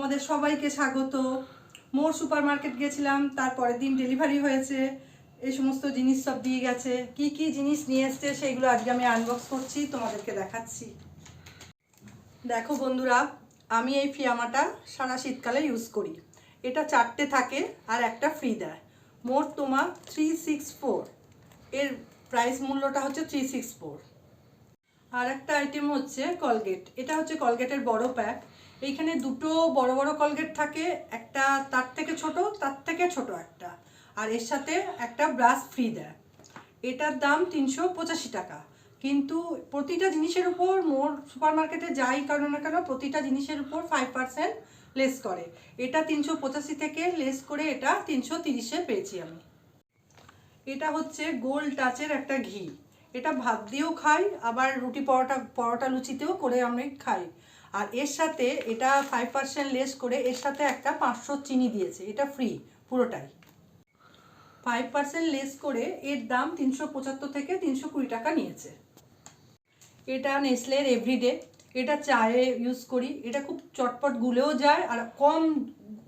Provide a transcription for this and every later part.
তোমাদের সবাইকে স্বাগত। মোর সুপার মার্কেট গেছিলাম, তারপরের দিন ডেলিভারি হয়েছে। এই সমস্ত জিনিস সব দিয়ে গেছে। কি কি জিনিস নিয়ে এসছে সেইগুলো আজকে আমি আনবক্স করছি, তোমাদেরকে দেখাচ্ছি। দেখো বন্ধুরা, আমি এই ফিয়ামাটা সারা শীতকালে ইউজ করি। এটা 4টে থাকে আর একটা ফ্রি দেয়। মোট তোমার 364, এর প্রাইস মূল্যটা হচ্ছে 364। আর একটা আইটেম হচ্ছে কলগেট। এটা হচ্ছে কলগেটের বড় প্যাক। এইখানে দুটো বড় বড় কলগেট থাকে, একটা তার থেকে ছোট, তার থেকে ছোট একটা, আর এর সাথে একটা ব্রাশ ফ্রি দেয়। এটার দাম 385 টাকা। কিন্তু প্রতিটা জিনিসের উপর মোর সুপার মার্কেটে যাই কারণ না কেন, প্রতিটা জিনিসের উপর 5% লেস করে। এটা 385 থেকে লেস করে এটা 330-এ পেয়েছি আমি। এটা হচ্ছে গোল্ড টাচের একটা ঘি। এটা ভাত দিয়েও খাই, আবার রুটি পরোটা লুচিতেও করে আমি খাই। আর এর সাথে এটা 5% লেস করে এর সাথে একটা 500 চিনি দিয়েছে। এটা ফ্রি পুরোটাই। 5% লেস করে এর দাম 375 থেকে 320 টাকা নিয়েছে। এটা নেসলের এভরিডে। এটা চায়ে ইউজ করি। এটা খুব চটপট গুলেও যায়, আর কম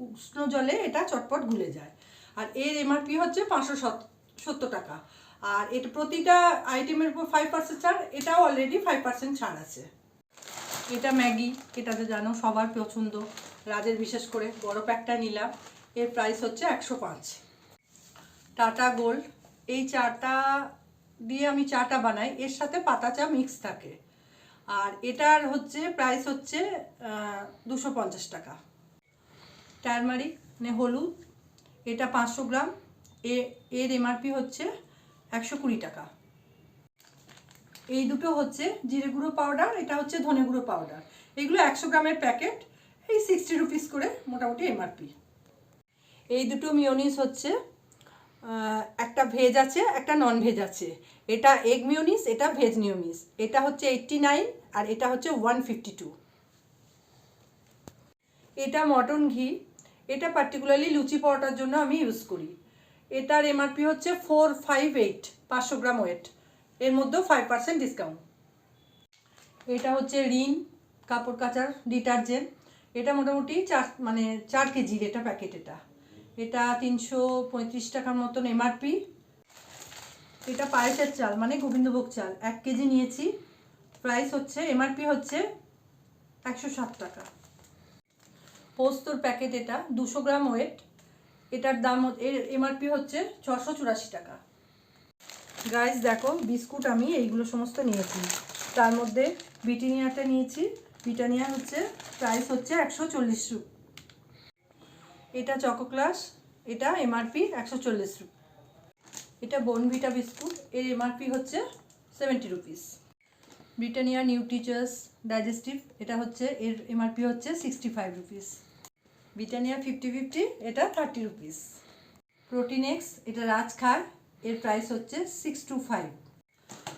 উষ্ণ জলে এটা চটপট গুলে যায়। আর এর এমআরপি হচ্ছে 570 টাকা। আর এটা প্রতিটা আইটেমের উপর 5% ছাড়। এটাও অলরেডি 5% ছাড় আছে। এটা ম্যাগি, এটা তো জানো সবার পছন্দ, রাজের বিশেষ করে বড় প্যাকটা নিলাম। এর প্রাইস হচ্ছে 105। টাটা গোল্ড, এই চাটা দিয়ে আমি চাটা বানাই, এর সাথে পাতা চা মিক্স থাকে। আর এটার হচ্ছে প্রাইস হচ্ছে 250 টাকা। টারমারিক মানে হলুদ, এটা 500 গ্রাম, এর এমআরপি হচ্ছে 120 টাকা। এই দুটো হচ্ছে জিরে গুঁড়ো পাউডার, এটা হচ্ছে ধনে গুঁড়ো পাউডার। এগুলো 100 গ্রামের প্যাকেট, এই 60 রুপিস করে মোটামুটি এমআরপি। এই দুটো মিওনিস হচ্ছে, একটা ভেজ আছে একটা নন ভেজ আছে। এটা এগ মিওনিস, এটা ভেজ মিওনিস। এটা হচ্ছে 89 আর এটা হচ্ছে 152। এটা মটন ঘি। এটা পার্টিকুলারলি লুচি পরোটার জন্য আমি ইউজ করি। এটার এমআরপি হচ্ছে 458, 500 গ্রাম ওয়েট। এর মধ্যেও 5% ডিসকাউন্ট। এটা হচ্ছে রিন কাপড় কাচার ডিটারজেন্ট। এটা মোটামুটি 4 কেজির এটা প্যাকেট। এটা 335 টাকার মতন এমআরপি। এটা পায়েসের চাল মানে গোবিন্দভোগ চাল 1 কেজি নিয়েছি। প্রাইস হচ্ছে এমআরপি হচ্ছে 107 টাকা। পোস্তর প্যাকেট, এটা 200 গ্রাম ওয়েট। এটার দাম এর এমআরপি হচ্ছে 684 টাকা। গাইস দেখো, বিস্কুট আমি এইগুলো সমস্ত নিয়েছি। তার মধ্যে ব্রিটানিয়াটা নিয়েছি। ব্রিটানিয়া হচ্ছে প্রাইস হচ্ছে 140 টাকা। এটা চকো ক্লাস, এটা এমআরপি 140 টাকা। এটা বোনভিটা বিস্কুট, এর এমআরপি হচ্ছে 70 রুপিস। ব্রিটানিয়া নিউট্রিচার্স ডাইজেস্টিভ, এটা হচ্ছে এর এমআরপি হচ্ছে 65 রুপিস। ব্রিটানিয়া 50-50, এটা 30 রুপিস। প্রোটিনেক্স, এটা রাজ খায়, এর প্রাইস হচ্ছে 625।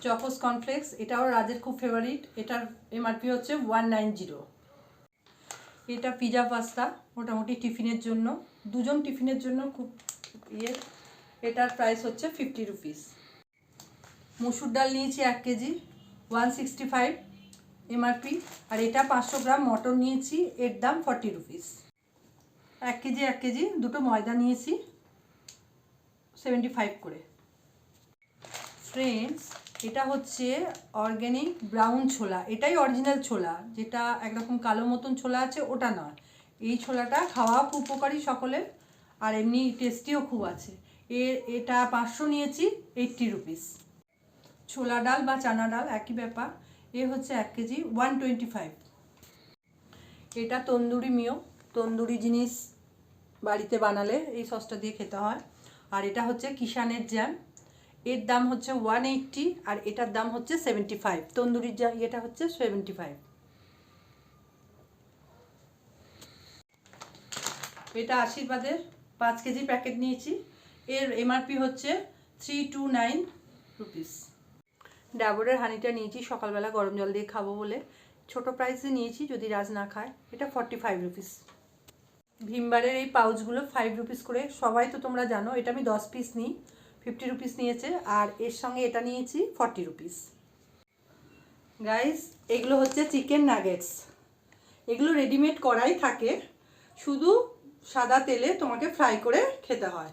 চকোস কর্নফ্লেক্স, এটাও রাজের খুব ফেভারিট, এটার এমআরপি হচ্ছে 190। এটা পিজা পাস্তা, মোটামুটি টিফিনের জন্য, দুজন টিফিনের জন্য খুব ইয়ে। এটার প্রাইস হচ্ছে 50 রুপিস। মুসুর ডাল নিয়েছি 1 কেজি, 165 এমআরপি। আর এটা 500 গ্রাম মটর নিয়েছি, এর দাম 40 রুপিস। 1 কেজি দুটো ময়দা নিয়েছি, 75 করে। ফ্রেন্ডস, এটা হচ্ছে অর্গ্যানিক ব্রাউন ছোলা। এটাই অরিজিনাল ছোলা, যেটা একরকম কালো মতন ছোলা আছে ওটা নয়। এই ছোলাটা খাওয়া খুব উপকারী সকলের, আর এমনি টেস্টিও খুব আছে। এটা 500 নিয়েছি, 80 রুপিস। ছোলা ডাল বা চানা ডাল একই ব্যাপার। হচ্ছে 1 কেজি, 125। এটা তন্দুরি মিও। তন্দুরি জিনিস বাড়িতে বানালে এই সসটা দিয়ে খেতে হয়। আর এটা হচ্ছে কিষানের জ্যাম, এর দাম হচ্ছে 180 আর এটার দাম হচ্ছে 75। তন্দুরির জ্যাম এটা হচ্ছে 75। এটা আশীর্বাদের 5 কেজি প্যাকেট নিয়েছি, এর এমআরপি হচ্ছে 329 রুপিস। ডাবরের হানিটা নিয়েছি সকালবেলা গরম জল দিয়ে খাবো বলে, ছোট প্রাইসে নিয়েছি যদি রাজ না খায়। এটা 45 রুপিস। ভিমবারের এই পাউচগুলো 5 রুপিস করে, সবাই তো তোমরা জানো। এটা আমি 10 পিস নিই, 50 রুপিস নিয়েছে। আর এর সঙ্গে এটা নিয়েছি 40 রুপিস। গাইস, এগুলো হচ্ছে চিকেন নাগেটস। এগুলো রেডিমেড করাই থাকে, শুধু সাদা তেলে তোমাকে ফ্রাই করে খেতে হয়।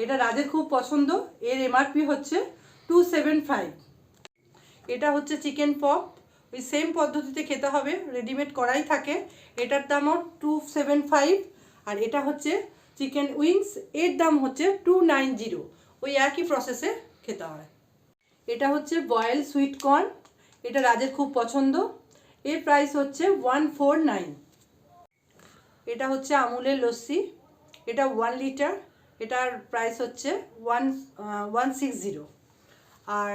এটা রাজের খুব পছন্দ। এর এমআরপি হচ্ছে 275। এটা হচ্ছে চিকেন পপ, ওই সেম পদ্ধতিতে খেতে হবে, রেডিমেড করাই থাকে। এটার দামও 275। আর এটা হচ্ছে চিকেন উইংস, এর দাম হচ্ছে 290। ওই একই প্রসেসে খেতে হয়। এটা হচ্ছে বয়েল সুইট কর্ন, এটা রাজের খুব পছন্দ। এর প্রাইস হচ্ছে 149। এটা হচ্ছে আমুলের লস্যি, এটা 1 লিটার, এটার প্রাইস হচ্ছে 160। আর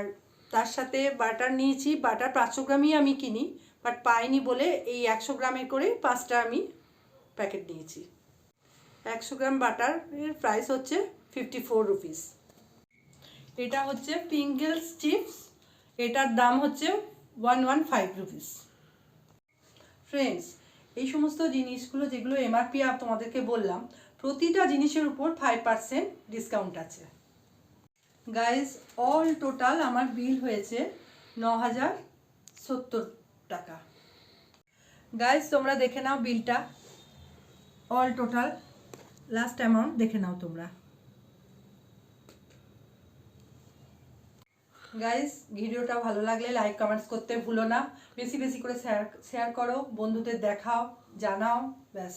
তার সাথে বাটার নিয়েছি, বাটার 500 গ্রামই আমি কিনি, বাট পাইনি বলে এই 100 গ্রামের করে 5টা আমি প্যাকেট নিয়েছি। 100 গ্রাম বাটার এর প্রাইস হচ্ছে 54 রুপিস। এটা হচ্ছে পিঙ্গলস চিপস, এটার দাম হচ্ছে 115 রুপিস। ফ্রেন্ডস, এই সমস্ত জিনিসগুলো যেগুলো এমআরপি তোমাদেরকে বললাম, প্রতিটা জিনিসের উপর 5% ডিসকাউন্ট আছে। গাইজ, অল টোটাল আমার বিল হয়েছে 9070 টাকা। গাইজ, তোমরা দেখে নাও বিলটা, অল টোটাল লাস্ট অ্যামাউন্ট দেখে নাও তোমরা। গাইজ, ভিডিওটা ভালো লাগলে লাইক কমেন্টস করতে ভুলো না, বেশি বেশি করে শেয়ার করো, বন্ধুদের দেখাও, জানাও, ব্যাস।